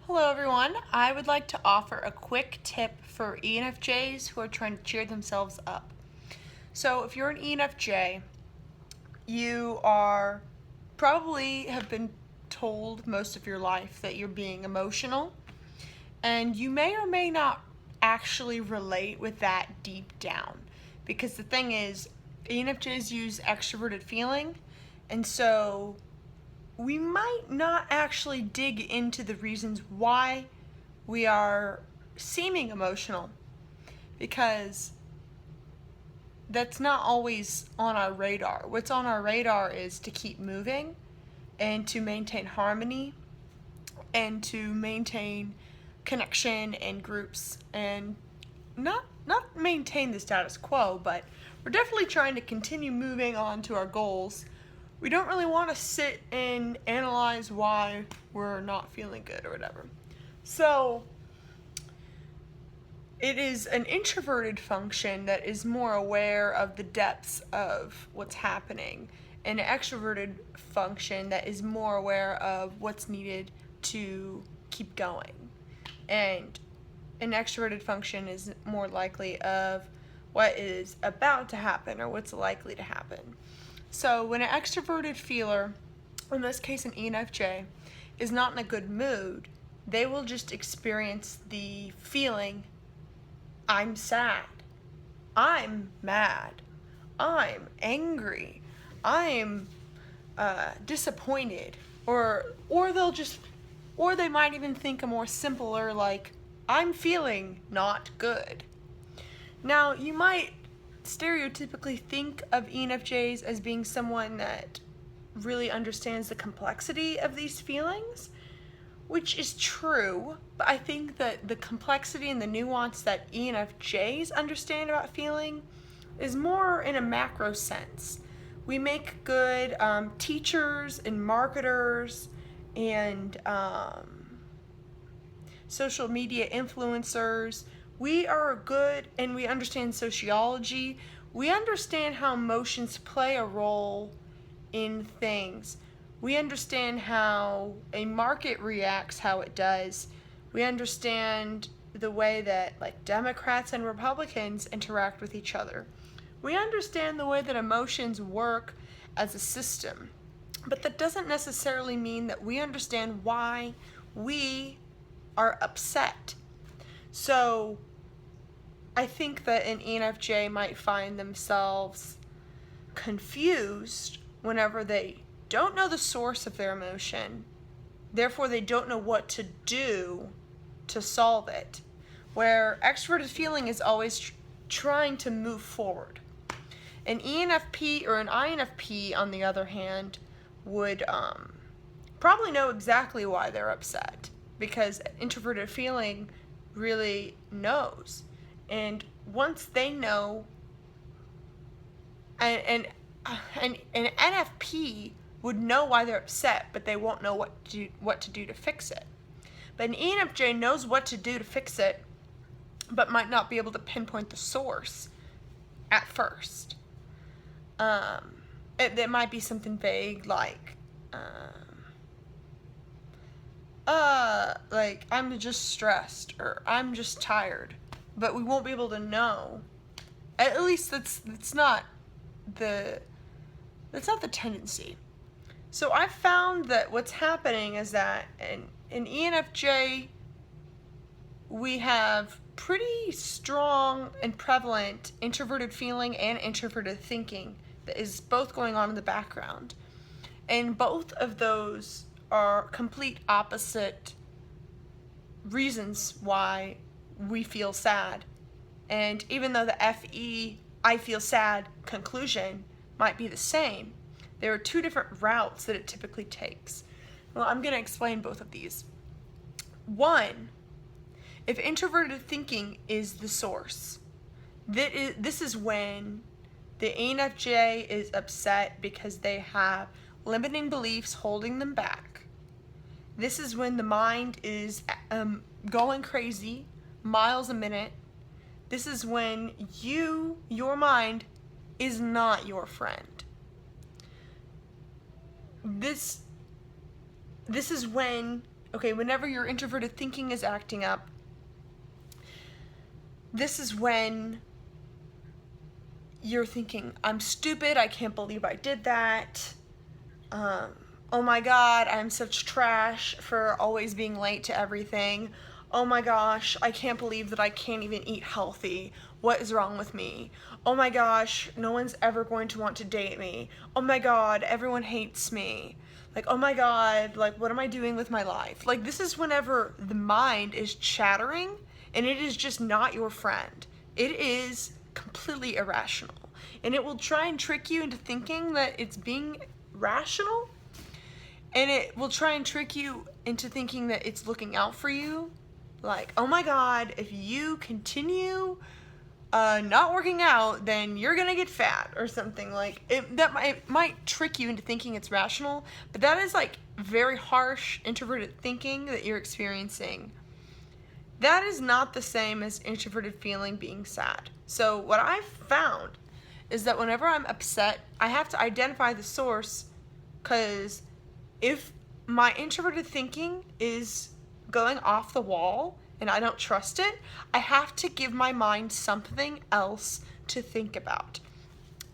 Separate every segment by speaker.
Speaker 1: Hello everyone. I would like to offer a quick tip for ENFJs who are trying to cheer themselves up. So if you're an ENFJ, you are probably have been told most of your life that you're being emotional, and you may or may not actually relate with that deep down. Because the thing is, ENFJs use extroverted feeling, and so we might not actually dig into the reasons why we are seeming emotional, because that's not always on our radar. What's on our radar is to keep moving and to maintain harmony and to maintain connection and groups, and not maintain the status quo, but we're definitely trying to continue moving on to our goals. We don't really want to sit and analyze why we're not feeling good or whatever. So it is an introverted function that is more aware of the depths of what's happening, and an extroverted function that is more aware of what's needed to keep going. And an extroverted function is more likely of what is about to happen or what's likely to happen. So when an extroverted feeler, in this case an ENFJ, is not in a good mood, they will just experience the feeling, I'm sad, I'm mad, I'm angry, I'm disappointed, or they might even think a more simpler, like, I'm feeling not good. Now, you might stereotypically think of ENFJs as being someone that really understands the complexity of these feelings, which is true, but I think that the complexity and the nuance that ENFJs understand about feeling is more in a macro sense. We make good teachers and marketers and social media influencers. We are good, and we understand sociology. We understand how emotions play a role in things. We understand how a market reacts, how it does. We understand the way that, like, Democrats and Republicans interact with each other. We understand the way that emotions work as a system. But that doesn't necessarily mean that we understand why we are upset. So I think that an ENFJ might find themselves confused whenever they don't know the source of their emotion. Therefore, they don't know what to do to solve it. Where extroverted feeling is always trying to move forward. An ENFP or an INFP, on the other hand, would probably know exactly why they're upset, because introverted feeling really knows. And once they know, and an NFP would know why they're upset, but they won't know what to do to fix it. But an ENFJ knows what to do to fix it, but might not be able to pinpoint the source at first. It might be something vague like I'm just stressed, or I'm just tired, but we won't be able to know. At least that's not the tendency. So I've found that what's happening is that in ENFJ, we have pretty strong and prevalent introverted feeling and introverted thinking that is both going on in the background. And both of those are complete opposite reasons why we feel sad. And even though the FE, I feel sad conclusion might be the same, there are two different routes that it typically takes. Well, I'm going to explain both of these. One, if introverted thinking is the source, this is when the ENFJ is upset because they have limiting beliefs holding them back. This is when the mind is going crazy, miles a minute. This is when your mind is not your friend. This is when Okay, whenever your introverted thinking is acting up, this is when you're thinking, I'm stupid, I can't believe I did that. Oh my god, I'm such trash for always being late to everything. Oh my gosh, I can't believe that I can't even eat healthy. What is wrong with me? Oh my gosh, no one's ever going to want to date me. Oh my god, everyone hates me. Like, oh my god, like, what am I doing with my life? Like, this is whenever the mind is chattering and it is just not your friend. It is completely irrational. And it will try and trick you into thinking that it's being rational, and it will try and trick you into thinking that it's looking out for you. Like, oh my god, if you continue not working out, then you're gonna get fat or something. Like, that might trick you into thinking it's rational, but that is like very harsh introverted thinking that you're experiencing. That is not the same as introverted feeling being sad. So what I've found is that whenever I'm upset, I have to identify the source, because if my introverted thinking is going off the wall and I don't trust it, I have to give my mind something else to think about.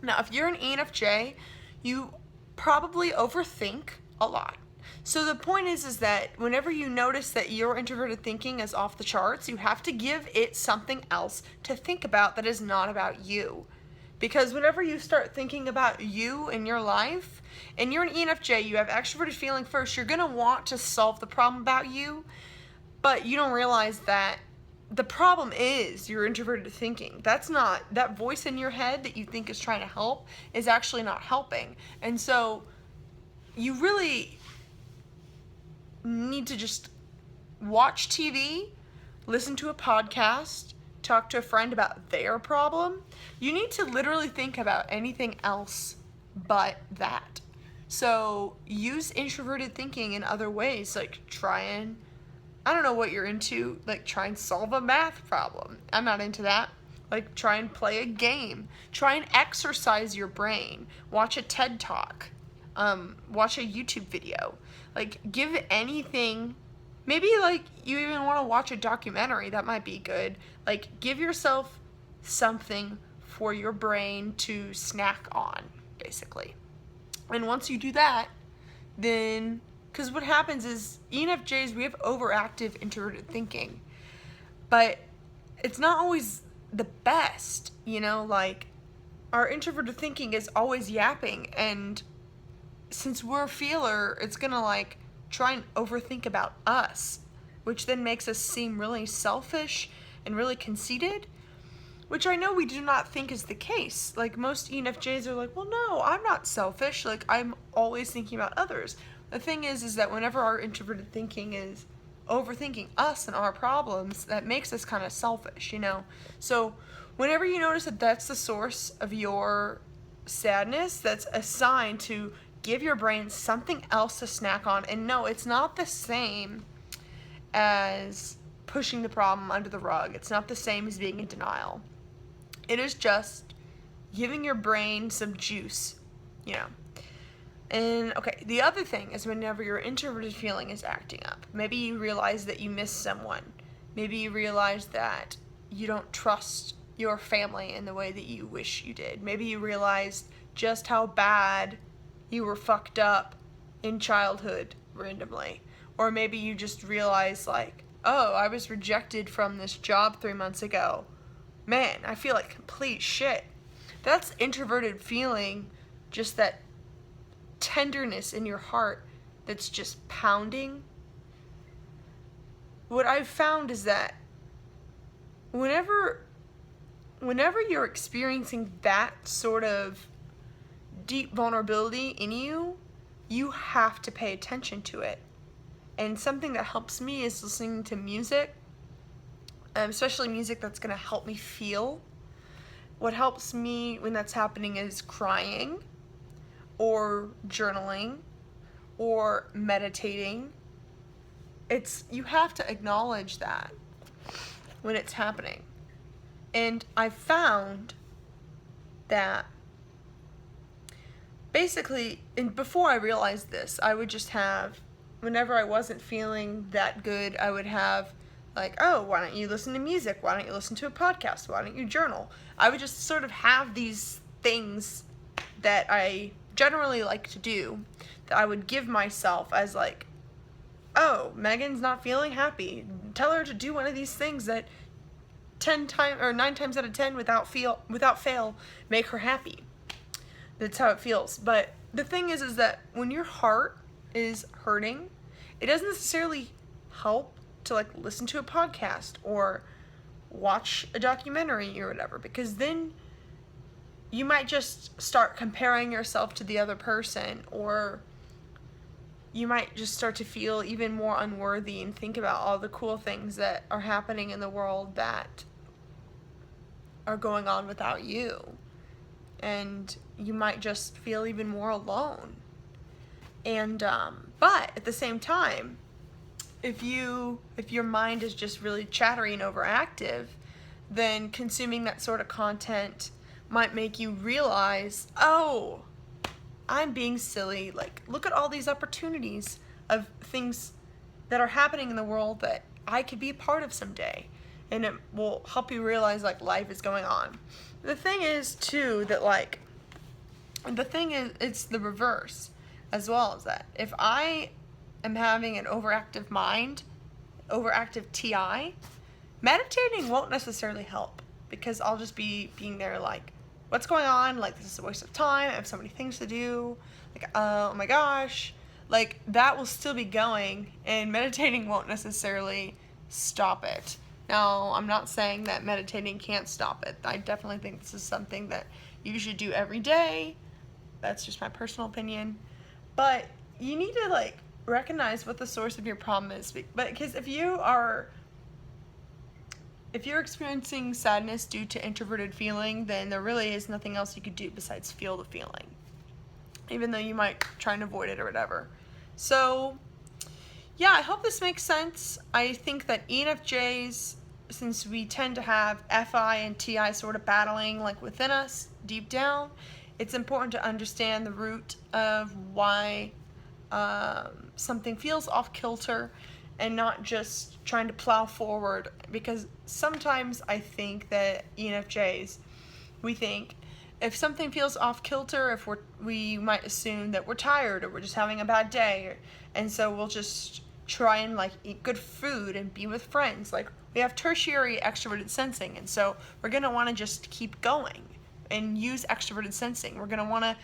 Speaker 1: Now, if you're an ENFJ, you probably overthink a lot. So the point is that whenever you notice that your introverted thinking is off the charts, you have to give it something else to think about that is not about you. Because whenever you start thinking about you in your life, and you're an ENFJ, you have extroverted feeling first, you're going to want to solve the problem about you, but you don't realize that the problem is your introverted thinking. That voice in your head that you think is trying to help is actually not helping. And so you really need to just watch TV, listen to a podcast, talk to a friend about their problem. You need to literally think about anything else but that. So use introverted thinking in other ways, like I don't know what you're into, like try and solve a math problem. I'm not into that. Like, try and play a game. Try and exercise your brain. Watch a TED Talk. Watch a YouTube video. Like, give anything. Maybe, like, you even want to watch a documentary. That might be good. Like, give yourself something for your brain to snack on, basically. And once you do that, then, because what happens is ENFJs, we have overactive introverted thinking, but it's not always the best, like, our introverted thinking is always yapping, and since we're a feeler, it's gonna like try and overthink about us, which then makes us seem really selfish and really conceited, which I know we do not think is the case. Like, most ENFJs are like, well, no, I'm not selfish. Like, I'm always thinking about others. The thing is that whenever our introverted thinking is overthinking us and our problems, that makes us kind of selfish, So whenever you notice that that's the source of your sadness, that's a sign to give your brain something else to snack on. And no, it's not the same as pushing the problem under the rug. It's not the same as being in denial. It is just giving your brain some juice, And, okay, the other thing is whenever your introverted feeling is acting up, maybe you realize that you miss someone. Maybe you realize that you don't trust your family in the way that you wish you did. Maybe you realized just how bad you were fucked up in childhood randomly. Or maybe you just realized, like, oh, I was rejected from this job 3 months ago. Man, I feel like complete shit. That's introverted feeling, just that tenderness in your heart that's just pounding. What I've found is that whenever you're experiencing that sort of deep vulnerability in you, you have to pay attention to it. And something that helps me is listening to music, especially music that's going to help me feel. What helps me when that's happening is crying, or journaling, or meditating. You have to acknowledge that when it's happening. And I found that basically, and before I realized this, I would just have whenever I wasn't feeling that good, I would have like, oh, why don't you listen to music? Why don't you listen to a podcast? Why don't you journal? I would just sort of have these things that I generally like to do that I would give myself as like, oh, Megan's not feeling happy. Tell her to do one of these things that 9 times out of 10 without fail make her happy. That's how it feels. But the thing is that when your heart is hurting, it doesn't necessarily help to like listen to a podcast or watch a documentary or whatever, because then you might just start comparing yourself to the other person, or you might just start to feel even more unworthy and think about all the cool things that are happening in the world that are going on without you. And you might just feel even more alone. And but at the same time, if your mind is just really chattery and overactive, then consuming that sort of content might make you realize, oh, I'm being silly. Like, look at all these opportunities of things that are happening in the world that I could be a part of someday. And it will help you realize, like, life is going on. The thing is, too, that, like, it's the reverse as well as that. If I am having an overactive mind, overactive TI, meditating won't necessarily help, because I'll just be being there like, what's going on? Like, this is a waste of time. I have so many things to do. Like, oh my gosh. Like, that will still be going, and meditating won't necessarily stop it. Now, I'm not saying that meditating can't stop it. I definitely think this is something that you should do every day. That's just my personal opinion. But you need to, like, recognize what the source of your problem is. But because if you're experiencing sadness due to introverted feeling, then there really is nothing else you could do besides feel the feeling, even though you might try and avoid it or whatever. So, yeah, I hope this makes sense. I think that ENFJs, since we tend to have FI and TI sort of battling like within us deep down, it's important to understand the root of why something feels off kilter, and not just trying to plow forward. Because sometimes I think that ENFJs, we think if something feels off kilter, we might assume that we're tired or we're just having a bad day, and so we'll just try and like eat good food and be with friends. Like, we have tertiary extroverted sensing, and so we're gonna want to just keep going and use extroverted sensing. We're gonna want to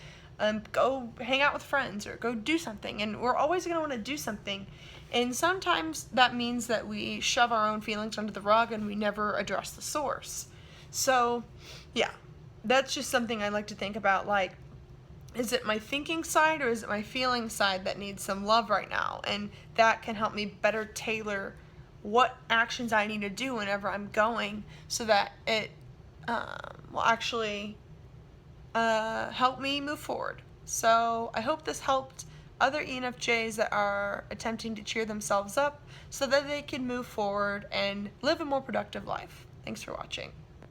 Speaker 1: go hang out with friends or go do something, and we're always gonna want to do something. And sometimes that means that we shove our own feelings under the rug and we never address the source. So, yeah, that's just something I like to think about. Like, is it my thinking side or is it my feeling side that needs some love right now? And that can help me better tailor what actions I need to do whenever I'm going, so that it will actually help me move forward. So I hope this helped other ENFJs that are attempting to cheer themselves up so that they can move forward and live a more productive life. Thanks for watching.